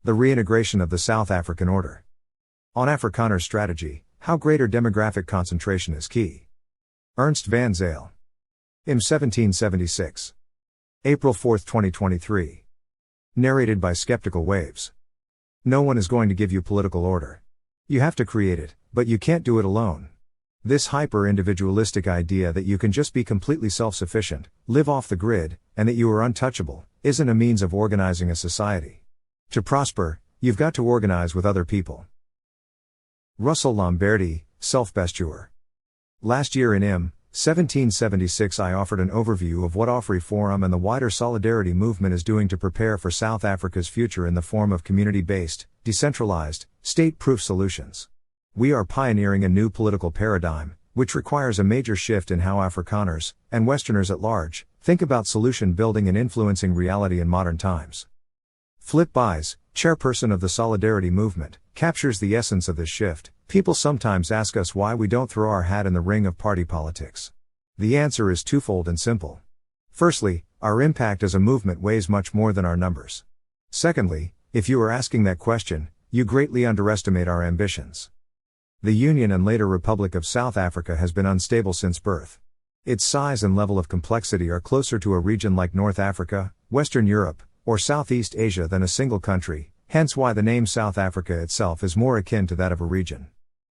The reintegration of the South African order. On Afrikaners strategy, how greater demographic concentration is key. Ernst van Zyl. Im 1776. April 4, 2023. Narrated by Skeptical Waves. No one is going to give you political order. You have to create it, but you can't do it alone. This hyper-individualistic idea that you can just be completely self-sufficient, live off the grid, and that you are untouchable, isn't a means of organizing a society. To prosper, you've got to organize with other people. Russell Lamberti, Self-Bestuur. Last year in Im. 1776 I offered an overview of what Afriforum and the wider Solidarity movement is doing to prepare for South Africa's future in the form of community-based, decentralized, state-proof solutions. We are pioneering a new political paradigm, which requires a major shift in how Afrikaners, and Westerners at large, think about solution building and influencing reality in modern times. Flip Buys, chairperson of the Solidarity movement, captures the essence of this shift. People sometimes ask us why we don't throw our hat in the ring of party politics. The answer is twofold and simple. Firstly, our impact as a movement weighs much more than our numbers. Secondly, if you are asking that question, you greatly underestimate our ambitions. The Union and later Republic of South Africa has been unstable since birth. Its size and level of complexity are closer to a region like North Africa, Western Europe, or Southeast Asia than a single country, hence why the name South Africa itself is more akin to that of a region.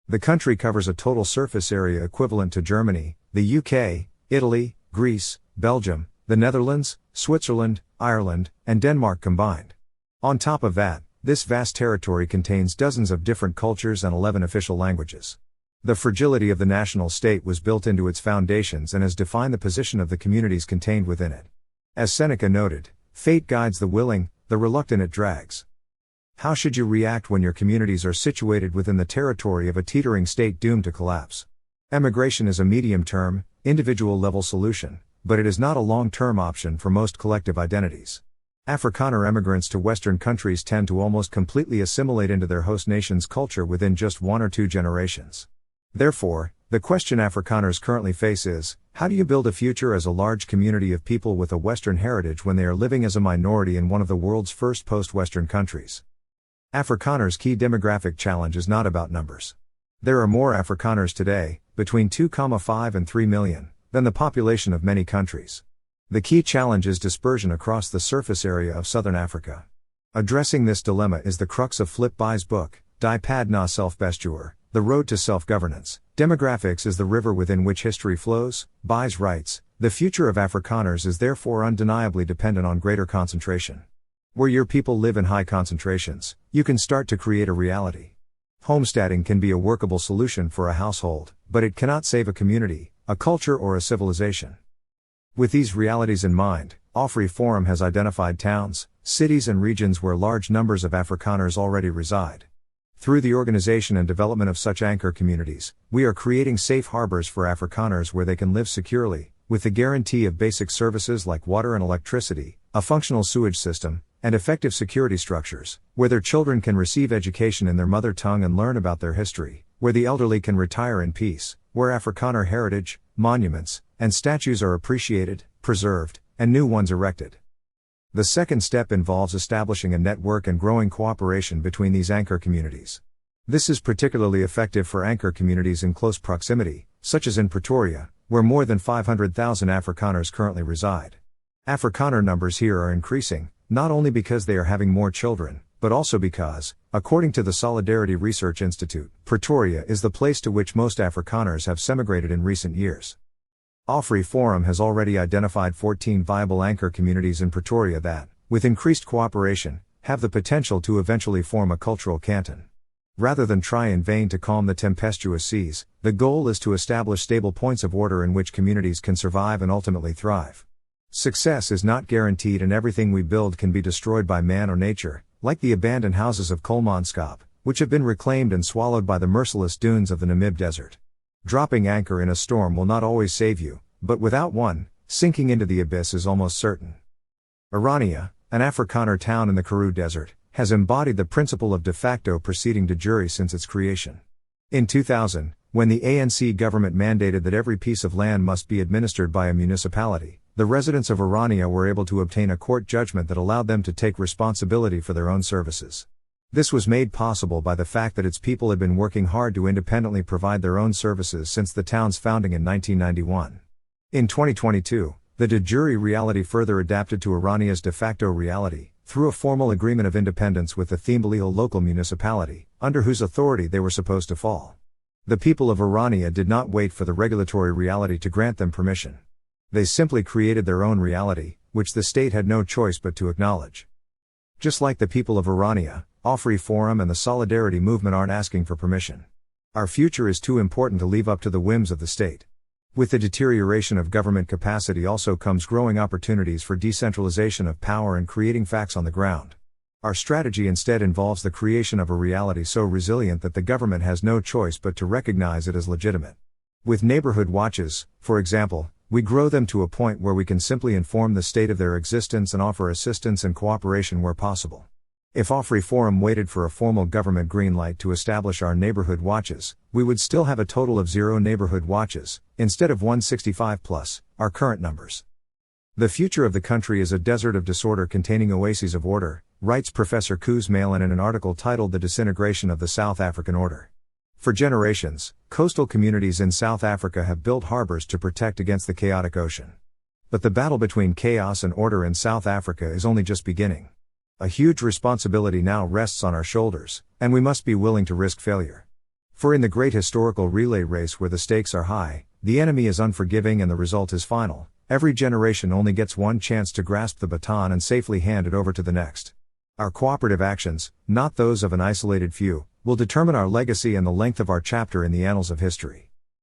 The country covers a total surface area equivalent to Germany, the UK, Italy, Greece, Belgium, the Netherlands, Switzerland, Ireland, and Denmark combined. On top of that, this vast territory contains dozens of different cultures and 11 official languages. The fragility of the national state was built into its foundations and has defined the position of the communities contained within it. As Seneca noted, fate guides the willing, the reluctant it drags. How should you react when your communities are situated within the territory of a teetering state doomed to collapse? Emigration is a medium-term, individual-level solution, but it is not a long-term option for most collective identities. Afrikaner emigrants to Western countries tend to almost completely assimilate into their host nation's culture within just 1 or 2 generations. Therefore, the question Afrikaners currently face is, how do you build a future as a large community of people with a Western heritage when they are living as a minority in one of the world's first post-Western countries? Afrikaners' key demographic challenge is not about numbers. There are more Afrikaners today, between 2.5 and 3 million, than the population of many countries. The key challenge is dispersion across the surface area of Southern Africa. Addressing this dilemma is the crux of Flip Buys' book, Die Pad na Selfbestuur, The Road to Self-Governance. Demographics is the river within which history flows. Buys writes, the future of Afrikaners is therefore undeniably dependent on greater concentration. Where your people live in high concentrations, you can start to create a reality. Homesteading can be a workable solution for a household, but it cannot save a community, a culture or a civilization. With these realities in mind, Afriforum has identified towns, cities and regions where large numbers of Afrikaners already reside. Through the organization and development of such anchor communities, we are creating safe harbors for Afrikaners where they can live securely, with the guarantee of basic services like water and electricity, a functional sewage system, and effective security structures, where their children can receive education in their mother tongue and learn about their history, where the elderly can retire in peace, where Afrikaner heritage, monuments, and statues are appreciated, preserved, and new ones erected. The second step involves establishing a network and growing cooperation between these anchor communities. This is particularly effective for anchor communities in close proximity, such as in Pretoria, where more than 500,000 Afrikaners currently reside. Afrikaner numbers here are increasing, not only because they are having more children, but also because, according to the Solidarity Research Institute, Pretoria is the place to which most Afrikaners have semigrated in recent years. Afriforum has already identified 14 viable anchor communities in Pretoria that, with increased cooperation, have the potential to eventually form a cultural canton. Rather than try in vain to calm the tempestuous seas, the goal is to establish stable points of order in which communities can survive and ultimately thrive. Success is not guaranteed and everything we build can be destroyed by man or nature, like the abandoned houses of Kolmanskap, which have been reclaimed and swallowed by the merciless dunes of the Namib Desert. Dropping anchor in a storm will not always save you, but without one, sinking into the abyss is almost certain. Orania, an Afrikaner town in the Karoo Desert, has embodied the principle of de facto proceeding de jure since its creation. In 2000, when the ANC government mandated that every piece of land must be administered by a municipality, the residents of Orania were able to obtain a court judgment that allowed them to take responsibility for their own services. This was made possible by the fact that its people had been working hard to independently provide their own services since the town's founding in 1991. In 2022, the de jure reality further adapted to Orania's de facto reality, through a formal agreement of independence with the Thembalil local municipality, under whose authority they were supposed to fall. The people of Orania did not wait for the regulatory reality to grant them permission. They simply created their own reality, which the state had no choice but to acknowledge. Just like the people of Orania, Afri Forum and the Solidarity Movement aren't asking for permission. Our future is too important to leave up to the whims of the state. With the deterioration of government capacity also comes growing opportunities for decentralization of power and creating facts on the ground. Our strategy instead involves the creation of a reality so resilient that the government has no choice but to recognize it as legitimate. With neighborhood watches, for example, we grow them to a point where we can simply inform the state of their existence and offer assistance and cooperation where possible. If Afri Forum waited for a formal government green light to establish our neighborhood watches, we would still have a total of 0 neighborhood watches, instead of 165 plus, our current numbers. The future of the country is a desert of disorder containing oases of order, writes Professor Koos Malin in an article titled The Disintegration of the South African Order. For generations, coastal communities in South Africa have built harbors to protect against the chaotic ocean. But the battle between chaos and order in South Africa is only just beginning. A huge responsibility now rests on our shoulders, and we must be willing to risk failure. For in the great historical relay race where the stakes are high, the enemy is unforgiving and the result is final. Every generation only gets one chance to grasp the baton and safely hand it over to the next. Our cooperative actions, not those of an isolated few, will determine our legacy and the length of our chapter in the annals of history.